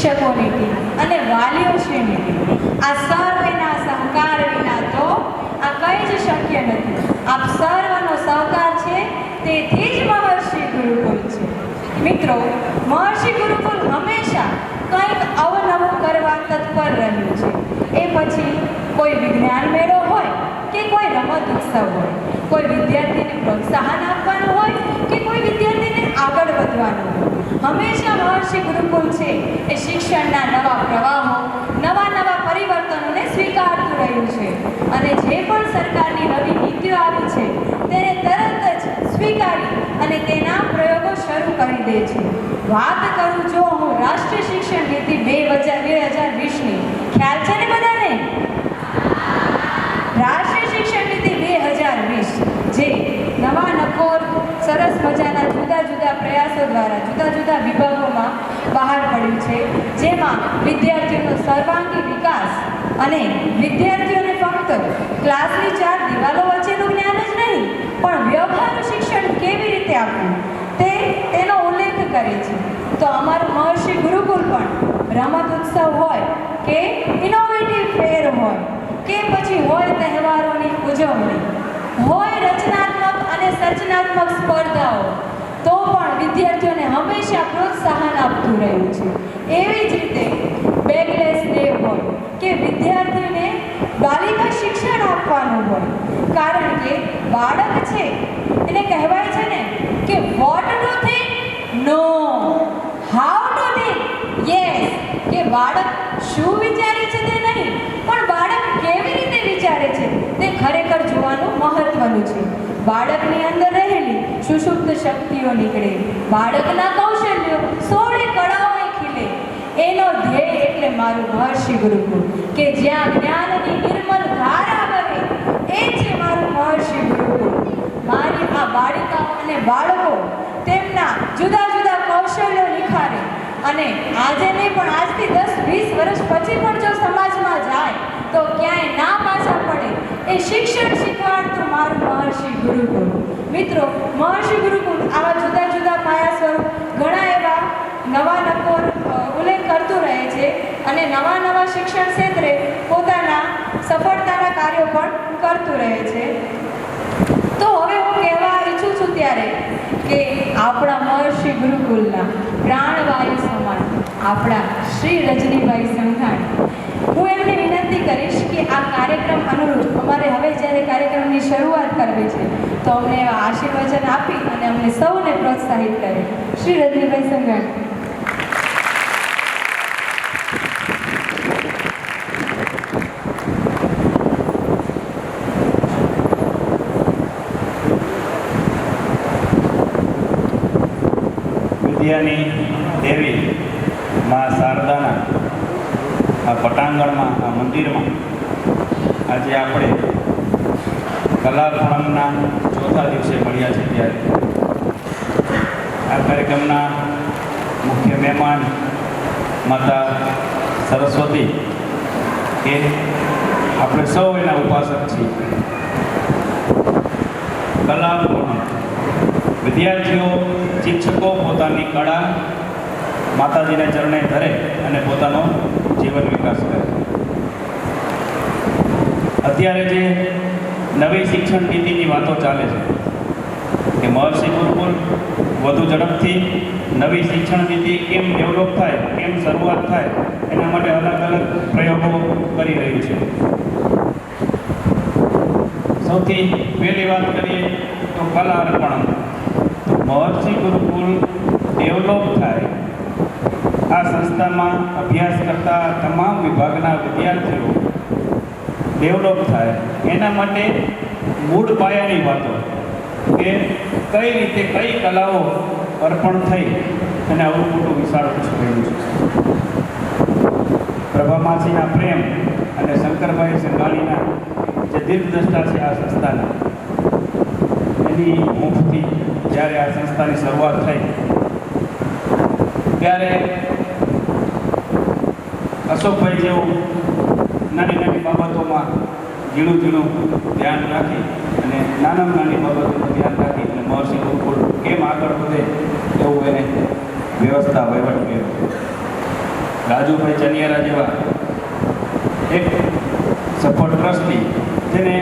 શિક્ષકોની ટીમ અને વાલીઓશ્રીની ટીમ, આ સર્વેના સહકાર વિના તો આ કંઈ જ શક્ય નથી. આપ સર્વનો સહકાર છે, તેથી જ મહર્ષિ ગુરુકુળ છે. મિત્રો, મહર્ષિ ગુરુકુળ હંમેશા કંઈક અવનવું કરવા તત્પર રહ્યું છે. એ પછી કોઈ વિજ્ઞાન મેળો હોય કે કોઈ રમત ઉત્સવ હોય, કોઈ વિદ્યાર્થીને પ્રોત્સાહન આપવાનું હોય કે કોઈ વિદ્યાર્થીને આગળ વધવાનું હોય, હંમેશા મહર્ષિ ગુરુકુળ છે એ શિક્ષણના નવા પ્રવાહો, નવા પરિવર્તનોને સ્વીકારતું રહ્યું છે. અને જે પણ સરકારની નવી નીતિઓ આવી છે તેને તરત જ સ્વીકારી અને તેના પ્રયોગો શરૂ કરી દે છે. વાત કરું જો હું રાષ્ટ્રીય શિક્ષણ નીતિ 2020ની, ખ્યાલ છે ને બધાને? રાષ્ટ્રીય શિક્ષણ નીતિ 2020 જે નવા નકોર સરસ મજાના જુદા જુદા પ્રયાસો દ્વારા જુદા જુદા વિભાગોમાં બહાર પડ્યું છે, જેમાં વિદ્યાર્થીઓનો સર્વાંગી વિકાસ અને વિદ્યાર્થીઓને ફક્ત ક્લાસની 4 દિવાલો વચ્ચેનું જ્ઞાન જ નહીં પણ વ્યવહારુ શિક્ષણ કેવી રીતે આપવું તેનો ઉલ્લેખ કરે છે. તો અમારું મહર્ષિ ગુરુકુળ પણ રમત ઉત્સવ હોય કે ઇનોવેટિવ ફેર હોય કે પછી હોય તહેવારોની ઉજવણી, હોય રચનાત્મક અને સર્જનાત્મક સ્પર્ધાઓ, તો પણ વિદ્યાર્થીઓને હંમેશા પ્રોત્સાહન આપતું રહ્યું છે. એવી જ રીતે બેગલેસ ડે હોય કે વિદ્યાર્થીને બાલિકા શિક્ષણ આપવાનું હોય, કારણ કે બાળક છે એને કહેવાય છે ને કે what to think, no, how to think, yes, કે બાળક શું વિચારે છે તે નહીં પણ બાળક કેવી રીતે વિચારે છે તે ખરેખર જોવાનું મહત્વનું છે. બાળકની અંદર રહેલી સુષુપ્ત શક્તિઓ નીકળે, બાળકના કૌશલ્યો 16 કળાઓએ ખીલે. એનો ધ્યેય એટલે મારું મહર્ષિ ગુરુકુળ, કે જ્યાં જ્ઞાનની નિર્મલ ધારા વહે, એ છે મારું મહર્ષિ ગુરુકુળ. મારી આ બાળિકાઓ અને બાળકો તેમના જુદા જુદા કૌશલ્યો નિખારે અને આજે નહીં પણ આજથી 10-20 વર્ષ પછી પણ જો સમાજમાં જાય તો ક્યાંય ના પાછા પડે એ શિક્ષણ શીખવાડતું મારું મહર્ષિ ગુરુકુળ. મિત્રો, મહર્ષિ ગુરુકુળ આવા જુદા જુદા પાયા સ્વરૂપ ઘણા એવા નવા નકોર ઉલ્લેખ કરતું રહે છે અને નવા શિક્ષણ ક્ષેત્રે પોતાના સફળતાના કાર્યો પણ કરતું રહે છે. તો હવે હું કહેવા ઈચ્છું છું ત્યારે કે આપણા મહર્ષિ ગુરુકુળના પ્રાણવાયુ સમાન આપણા શ્રી રજનીભાઈ સંઘાણી, હું એમને વિનંતી કરીશ કે આ કાર્યક્રમ અનુરૂપ અમારે હવે જ્યારે કાર્યક્રમની શરૂઆત કરવી છે તો અમને એવા આશીર્વચન આપી અને અમને સૌને પ્રોત્સાહિત કરે. શ્રી રજનીભાઈ સંઘાણી. વિદ્યાની દેવી મા શારદાના આ પટાંગણમાં, આ મંદિરમાં આજે આપણે કલા પૂનમના ચોથા દિવસે મળ્યા છે. ત્યારે આ કાર્યક્રમના મુખ્ય મહેમાન માતા સરસ્વતી, કે આપણે સૌ એના ઉપાસક છીએ. કલા પૂનમ, વિદ્યાર્થીઓ, શિક્ષકો પોતાની કળા માતાજીના ચરણે ધરે અને પોતાનો જીવન વિકાસ કરે. અત્યારે જે નવી શિક્ષણ નીતિની વાતો ચાલે છે કે મહર્ષિ ગુરુકુળ વધુ ઝડપથી નવી શિક્ષણ નીતિ કેમ ડેવલપ થાય, કેમ શરૂઆત થાય, એના માટે અલગ અલગ પ્રયોગો કરી રહ્યું છે. સૌથી પહેલી વાત કરીએ તો કલા અર્પણ. મહર્ષિ ગુરુકુળ ડેવલપ થાય, આ સંસ્થામાં અભ્યાસ કરતા તમામ વિભાગના વિદ્યાર્થીઓ ડેવલપ થાય, એના માટે મૂળ પાયાની વાતો કે કઈ રીતે કઈ કલાઓ અર્પણ થઈ અને આવું મોટું વિશાળ રહ્યું છે. પ્રભામાસીના પ્રેમ અને શંકરભાઈ સંઘાણીના જે દીર્ઘદ્રષ્ટા છે આ સંસ્થાના, એની મુખથી જ્યારે આ સંસ્થાની શરૂઆત થઈ ત્યારે અશોકભાઈ જેવું નાની બાબતોમાં ઝીણું ધ્યાન રાખી અને નાની બાબતોનું ધ્યાન રાખી અને મહર્ષિ ગુરુકુળ કેમ આગળ વધે એવું એને વ્યવસ્થા વહીવટ કર્યો. રાજુભાઈ ચનિયારા જેવા એક સફળ ટ્રસ્ટી, જેને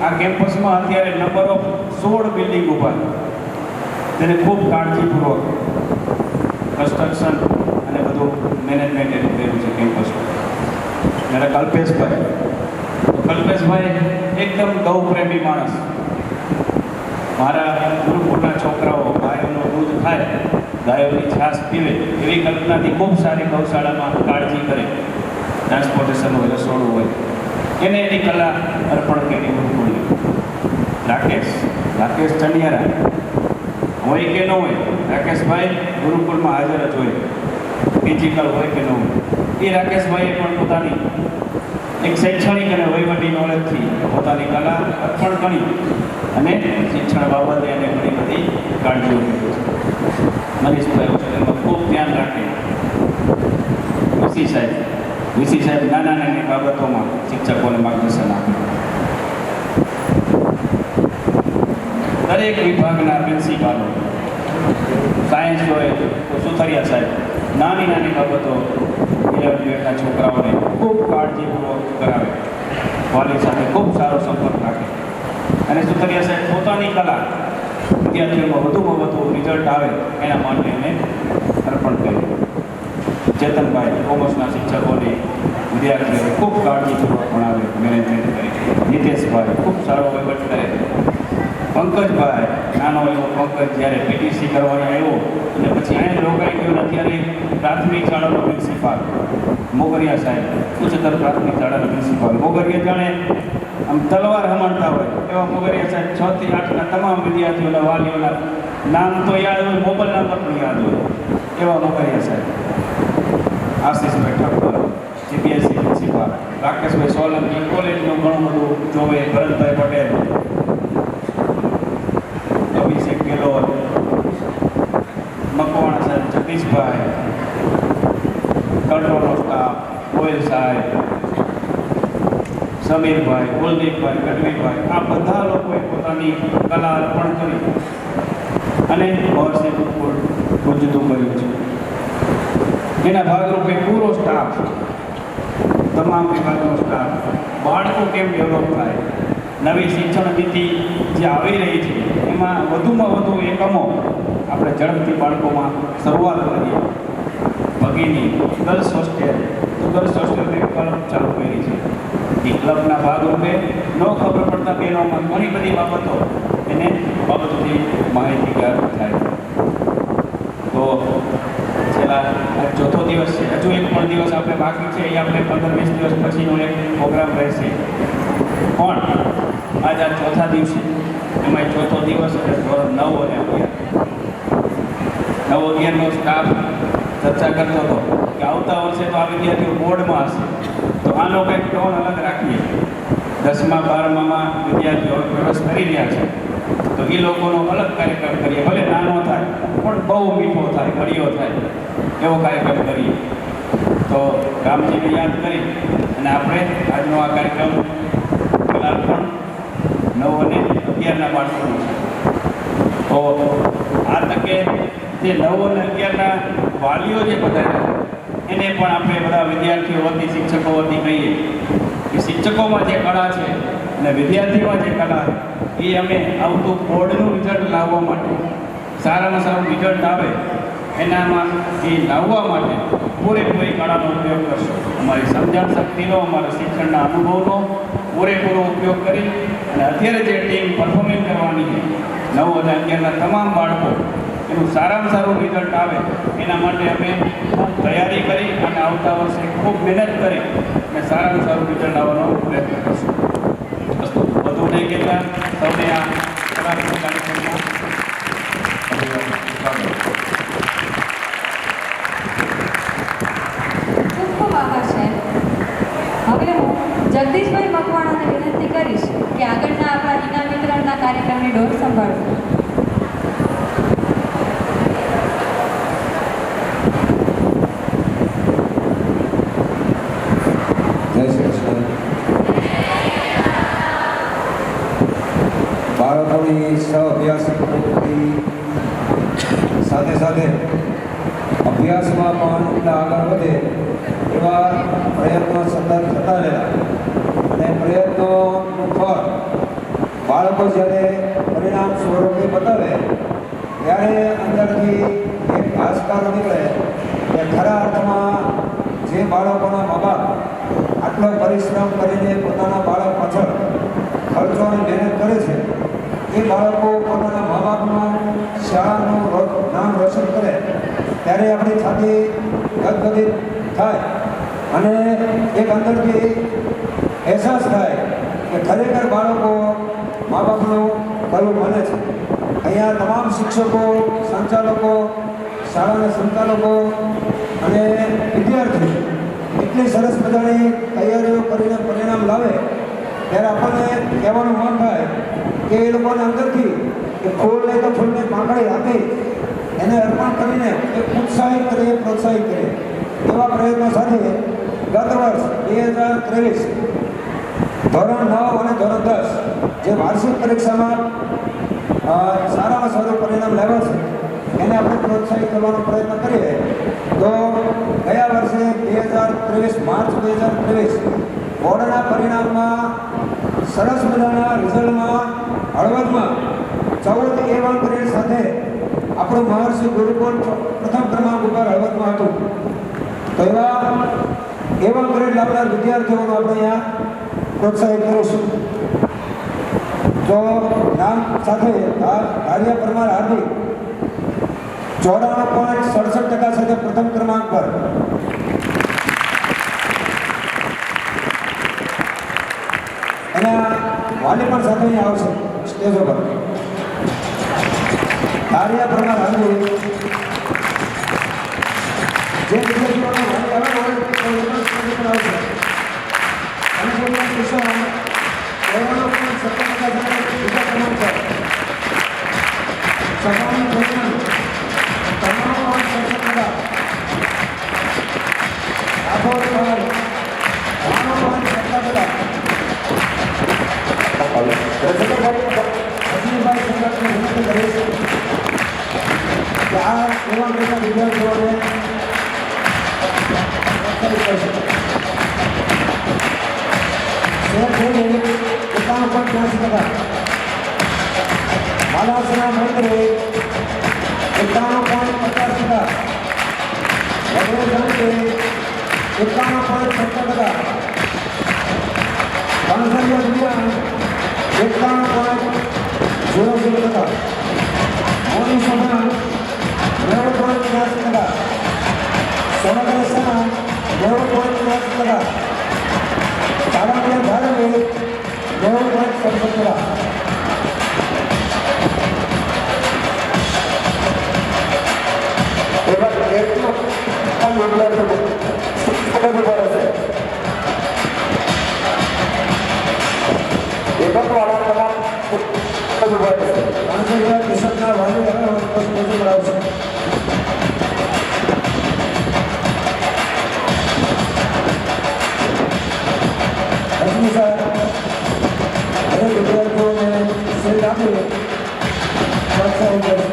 આ કેમ્પસમાં અત્યારે નંબર ઓફ 16 બિલ્ડિંગ ઊભા, તેને ખૂબ કાળજીપૂર્વક કન્સ્ટ્રક્શન અને બધું મેનેજમેન્ટ એનું કર્યું છે કેમ્પસમાં. જ્યારે કલ્પેશભાઈ એકદમ ગૌપ્રેમી માણસ. મારા ગુરુકુળના છોકરાઓ ગાયોનું દૂધ ખાય, ગાયોની છાશ પીવે, એવી કલ્પનાથી ખૂબ સારી ગૌશાળામાં કાળજી કરે. ટ્રાન્સપોર્ટેશન હોય, રસોડું હોય, એને એની કલા અર્પણ કરી ગુરુકુળને. રાકેશ ચનિયારા હોય કે ન હોય, રાકેશભાઈ ગુરુકુળમાં હાજર જ હોય, ફિઝિકલ હોય કે ન હોય. એ રાકેશભાઈએ પણ પોતાની એક શૈક્ષણિક અને વહીવટી નોલેજથી પોતાની કલા અર્પણ કરી અને શિક્ષણ બાબતે એને ઘણી બધી કાળજીઓ કરી છે. મનીષભાઈ હોસ્ટેલમાં ખૂબ ધ્યાન રાખે. વીસી સાહેબ નાની બાબતોમાં શિક્ષકોને માર્ગદર્શન આપે. દરેક વિભાગના પ્રિન્સિપાલો, સાયન્સ હોય તો સુથરિયા સાહેબ નાની બાબતો 11th છોકરાઓને ખૂબ કાળજીપૂર્વક કરાવે, વાલી સાથે ખૂબ સારો સંપર્ક રાખે. અને સુથરિયા સાહેબ પોતાની કલા વિદ્યાર્થીઓમાં વધુમાં વધુ રિઝલ્ટ આવે એના માટે એને અર્પણ કરે. ચેતનભાઈ કોમર્સના શિક્ષકોને વિદ્યાર્થીઓને ખૂબ કાળજીપૂર્વક ભણાવે, મેનેજમેન્ટ કરે. નીતેશભાઈ ખૂબ સારો વહીવટ કરે. પંકજભાઈ, નાનો એવો પંકજ જ્યારે પીટીસી કરવાનો આવ્યો અને પછી અહીંયા રોકાઈ ગયો, અત્યારે પ્રાથમિક શાળાનો પ્રિન્સિપાલ. મોગરિયા સાહેબ ઉચ્ચતર પ્રાથમિક શાળાના પ્રિન્સિપાલ. મોગરિયા જાણે આમ તલવાર હમાડતા હોય એવા મોગરિયા સાહેબ 6 થી 8ના તમામ વિદ્યાર્થીઓના વાલીઓના નામ તો યાદ હોય, મોબાઈલ નંબર પણ યાદ હોય એવા મોગરિયા સાહેબ. આશીષભાઈ ઠક્કર જીપીએસસી પ્રિન્સિપાલ. રાકેશભાઈ સોલંકી કોલેજનું ઘણું બધું જોવે. ભરતભાઈ પટેલ, અભિષેક ગેલોર, મકવાણા સાહેબ, જગદીશભાઈ, કંટ્રોલનો સ્ટાફ, ગોયલ સાહેબ, સમીરભાઈ, કુલદીપભાઈ, ગઢવીભાઈ, આ બધા લોકોએ પોતાની કલા અર્પણ કરી અને મહર્ષિ ગુરુકુળ ગુંજતું કર્યું છે. એના ભાગરૂપે પૂરો સ્ટાફ, તમામ વિભાગનો સ્ટાફ, બાળકો કેમ ડેવલપ થાય, નવી શિક્ષણ નીતિ જે આવી રહી છે એમાં વધુમાં વધુ એકમો આપણે ઝડપથી બાળકોમાં શરૂઆત કરીએ. ભગીની ગર્લ્સ હોસ્ટેલ, તો ગર્લ્સ હોસ્ટેલની ક્લબ ચાલુ કરી છે. એ ક્લબના ભાગરૂપે ન ખબર પડતા બહેનોમાં ઘણી બધી બાબતો એને બાબતોથી માહિતીગાર થાય. તો છેલ્લા ચોથો દિવસ છે, હજુ એક પણ દિવસ આપણે બાકી છે. એ આપણે 15-20 દિવસ પછીનો એક પ્રોગ્રામ રહેશે. પણ આજ આ ચોથા દિવસે, એમાં ચોથો દિવસ એટલે ધોરણ 9 અને 11નો સ્ટાફ ચર્ચા કરતો હતો કે આવતા વર્ષે તો આ વિદ્યાર્થીઓ બોર્ડમાં હશે, તો આનો કંઈક ટોન અલગ રાખીએ. 10મા 12મામાં વિદ્યાર્થીઓ પ્રવેશ કરી રહ્યા છે તો એ લોકોનો અલગ કાર્યક્રમ કરીએ. ભલે નાનો થાય પણ બહુ મીઠો થાય, ગળિયો થાય એવો કાર્યક્રમ કરીએ. તો રામજીને યાદ કરી અને આપણે આજનો આ કાર્યક્રમ કલાક પણ 9 અને 11ના બાળકોનો છે. તો આ તકે જે 9 અને 11ના વાલીઓ જે બધા એને પણ આપણે બધા વિદ્યાર્થીઓ વતી, શિક્ષકો વતી કહીએ કે શિક્ષકોમાં જે કળા છે અને વિદ્યાર્થીઓમાં જે કળા છે એ અમે આવતું બોર્ડનું રિઝલ્ટ લાવવા માટે, સારામાં સારું રિઝલ્ટ આવે એનામાં એ લાવવા માટે પૂરેપૂરી કળાનો ઉપયોગ કરશો. અમારી સમજણ શક્તિનો, અમારા શિક્ષણના અનુભવનો પૂરેપૂરો ઉપયોગ કરી અને અત્યારે જે ટીમ પરફોર્મિંગ કરવાની છે 9 અને 11ના તમામ બાળકો એનું સારામાં સારું રિઝલ્ટ આવે એના માટે અમે ખૂબ તૈયારી કરી અને આવતા વર્ષે ખૂબ મહેનત કરી અને સારામાં સારું રિઝલ્ટ આવવાનો પ્રયત્ન કરશું. વધુ નહીં કહેતા સૌને આ કાર્યક્રમમાં ખૂબ ખૂબ આભાર સાહેબ. હવે હું જગદીશભાઈ મકવાણાને વિનંતી કરીશ કે આગળના આપણા ઇનામ વિતરણના કાર્યક્રમની ડોર સંભાળશે. જય શ્રી કૃષ્ણ. બાળકોની સહ અભ્યાસ અભ્યાસમાં પણ એટલા આગળ વધે એવા પ્રયત્નો સતત થતા રહ્યા. અને પ્રયત્નોનું ફળ બાળકો જ્યારે પરિણામ સ્વરૂપે બતાવે ત્યારે અંદરથી એક આસ્કારો નીકળે કે ખરા અર્થમાં જે બાળકોના મા બાપ આટલો પરિશ્રમ કરીને પોતાના બાળક પાછળ ખર્ચો અને મહેનત કરે છે એ બાળકો પોતાના મા બાપનું શાળાનું નામ રોશન કરે ત્યારે આપણી છાતી ગદગદિત થાય અને એક અંદરથી અહેસાસ થાય કે ખરેખર બાળકો મા બાપનું કયું માને છે. અહીંયા તમામ શિક્ષકો, સંચાલકો, શાળાના સંચાલકો અને વિદ્યાર્થીઓ એટલી સરસ મજાની તૈયારીઓ કરીને પરિણામ લાવે ત્યારે આપણને કહેવાનું મન થાય કે એ લોકોને અંદરથી કે ફૂલ નહીં તો ફૂલને પાંખડી આપી એને અર્પણ કરીને એક ઉત્સાહિત કરીએ, પ્રોત્સાહિત કરીએ એવા પ્રયત્નો સાથે ગત વર્ષ 2023 ધોરણ 9 અને ધોરણ 10 જે વાર્ષિક પરીક્ષામાં સારામાં સારું પરિણામ લાવ્યા છે એને આપણે પ્રોત્સાહિત કરવાનો પ્રયત્ન કરીએ તો ગયા વર્ષે 2023 માર્ચ 2023 બોર્ડના પરિણામમાં સરસ મજાના રિઝલ્ટમાં હળવદમાં 14 A1 ગ્રેડ સાથે આપણું મહર્ષિ ગુરુકુળ પ્રથમ ક્રમાંક ઉપર હળવદમાં હતું. તો એવા A1 ગ્રેડ લાવનાર વિદ્યાર્થીઓનો આપણે અહીંયા પ્રોત્સાહિત કરીશું. તો નામ સાથે ધારિયા પરમાર હાર્દિક 94.67% સાથે પ્રથમ ક્રમાંક પર. એના વાલી પણ સાથે અહીંયા આવશે સ્ટેજ ઉપર. ધારિયા પરમાર હાર્દિક જે વિદ્યાર્થીઓનો વાલી આવે હોય તો એ પણ સ્ટેજ ઉપર આવશે. અને કિશોર 97% સાથે બીજા ક્રમાંક પર. સભાની ભોજન તમામ 67%. રાઠોડ પર 93.70%. અજયભાઈ સંગઠને વિનંતી કરીશ કે આ એવા બધા વિદ્યાર્થીઓને પ્રોત્સાહિત કરશે. એકાણું પોઈન્ટ 83%. માલાસના મૈત્રી 91.50%. વગેરે જણકે 91.70%. કાંસરિયા દુનિયા 91.00%. મોની સોના 90.83%. સોનગર સેના 90.83%. ચાણક્ય ધારવી 90.67%. એવા કેટલો કિશોરના વાલી કરાવશે. અનુસાર દરેક વિદ્યાર્થીઓને શીલ્ડ આપી પ્રોત્સાહિત કરશે.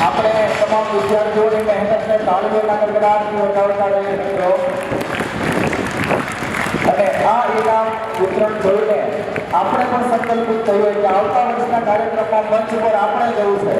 આપણે તમામ વિદ્યાર્થીઓની મહેનતને તાળીઓના ગડગડાટથી વધાવતા રહીએ મિત્રો. અને આ ઇનામ વિતરણ જોઈને આપણે પણ સંકલ્પિત થયું કે આવતા વર્ષના કાર્યક્રમમાં મંચ પર આપણે જવું છે.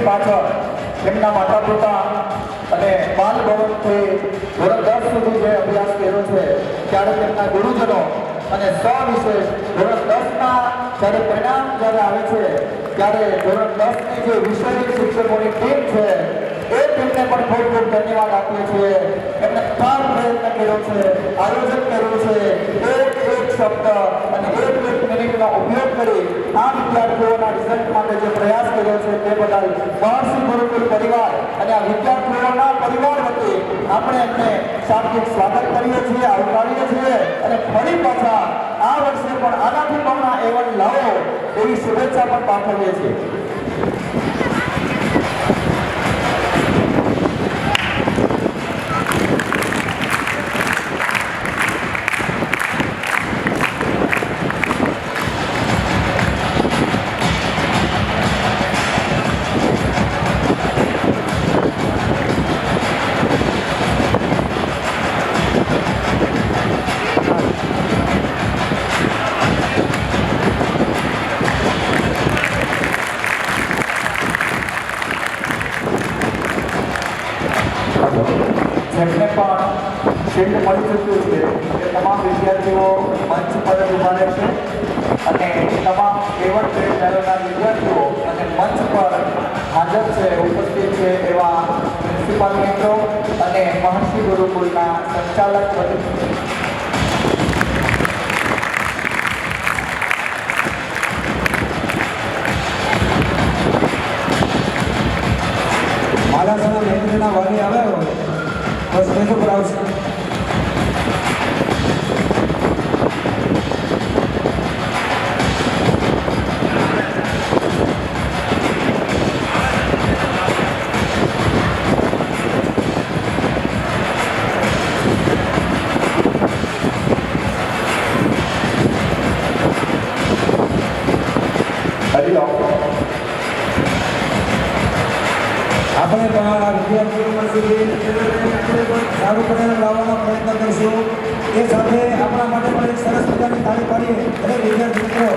પાછળ તેમના માતા પિતા અને બાલ ભવનથી ધોરણ 10 સુધી જે અભ્યાસ કર્યો છે ત્યારે તેમના ગુરુજનો અને સવિશેષ ધોરણ 10ના જ્યારે પરિણામ જ્યારે આવે છે ત્યારે ધોરણ 10ની જે વિષયની શિક્ષકોની ટીમ છે એ ટીમને પણ ખૂબ ખૂબ ધન્યવાદ આપીએ છીએ. એમને ખાસ પ્રયત્ન કર્યો છે, આયોજન કર્યું છે, એક શબ્દ અને એક મિનિટનો ઉપયોગ કરી આ વિદ્યાર્થીઓના રિઝલ્ટ માટે જે પ્રયાસ કર્યો છે તે બદલ મહર્ષિ ગુરુકુલ પરિવાર અને આ વિદ્યાર્થીઓના પરિવાર વતી આપણે એમને શાબ્દિક સ્વાગત કરીએ છીએ, આવકારીએ છીએ અને ફરી પાછા આ વર્ષે પણ આનાથી બમણા એવોર્ડ લાવો એવી શુભેચ્છા પણ પાઠવીએ છીએ. જેમને પણ શિલ્ડ મળી ચૂક્યું છે એ તમામ વિદ્યાર્થીઓ મંચ પર ઉભા રહેશે અને તમામ એવોર્ડ ગ્રેડ મેળવનાર વિદ્યાર્થીઓ અને મંચ પર હાજર છે, ઉપસ્થિત છે એવા પ્રિન્સિપાલ મિત્રો અને મહર્ષિ ગુરુકુલના સંચાલક માલાસના મહેન્દ્રના વાલી આવ્યા હોય તો સ્ટેજ ઉપર આવશે. આપણે પણ આ વિદ્યાર્થીઓ સુધી સારું પરિણામ લાવવાનો પ્રયત્ન કરીશું. એ સાથે આપણા માટે પણ એક સરસ મજાની તાળી પાડીએ દરેક વિદ્યાર્થી મિત્રો.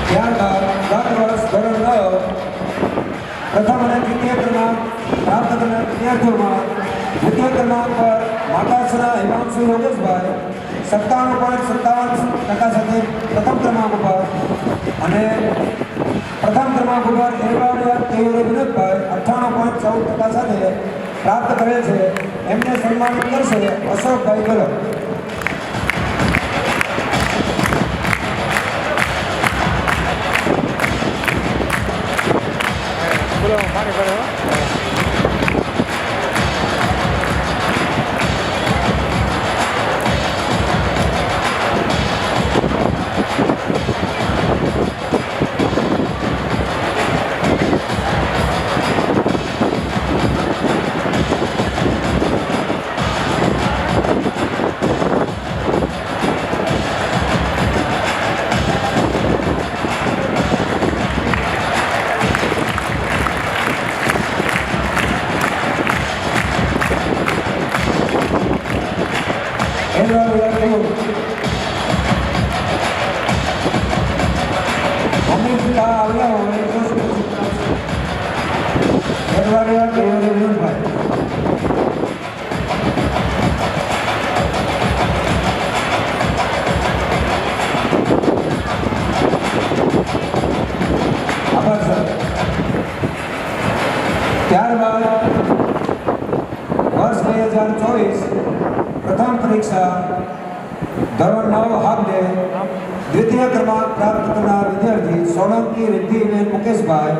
ત્યારબાદ ગત વર્ષ ધોરણ 9 પ્રથમ અને દ્વિતીય ક્રમાંક પ્રાપ્ત કરનાર વિદ્યાર્થીઓમાં દ્વિતીય ક્રમાંક પર માતાસરા હિમાંશુ યોગેશભાઈ 97.57% સાથે પ્રથમ ક્રમાંક ઉપર અને પ્રથમ ક્રમાંક ઉપર એરવાડિયા કેયુર વિનોદભાઈ 98.14% સાથે પ્રાપ્ત કરેલ છે. એમને સન્માનિત કરશે અશોકભાઈ ગલત. આવ્યા હોય તો એરવાડિયા કેયુર વિનોદભાઈ. આભાર સર. ત્યારબાદ વર્ષ 2024 પ્રથમ પરીક્ષા ધોરણ 9 હાફ ડે દ્વિતીય ક્રમાંક પ્રાપ્ત કરનાર વિદ્યાર્થી સોલંકી રિદ્ધિબેન મુકેશભાઈ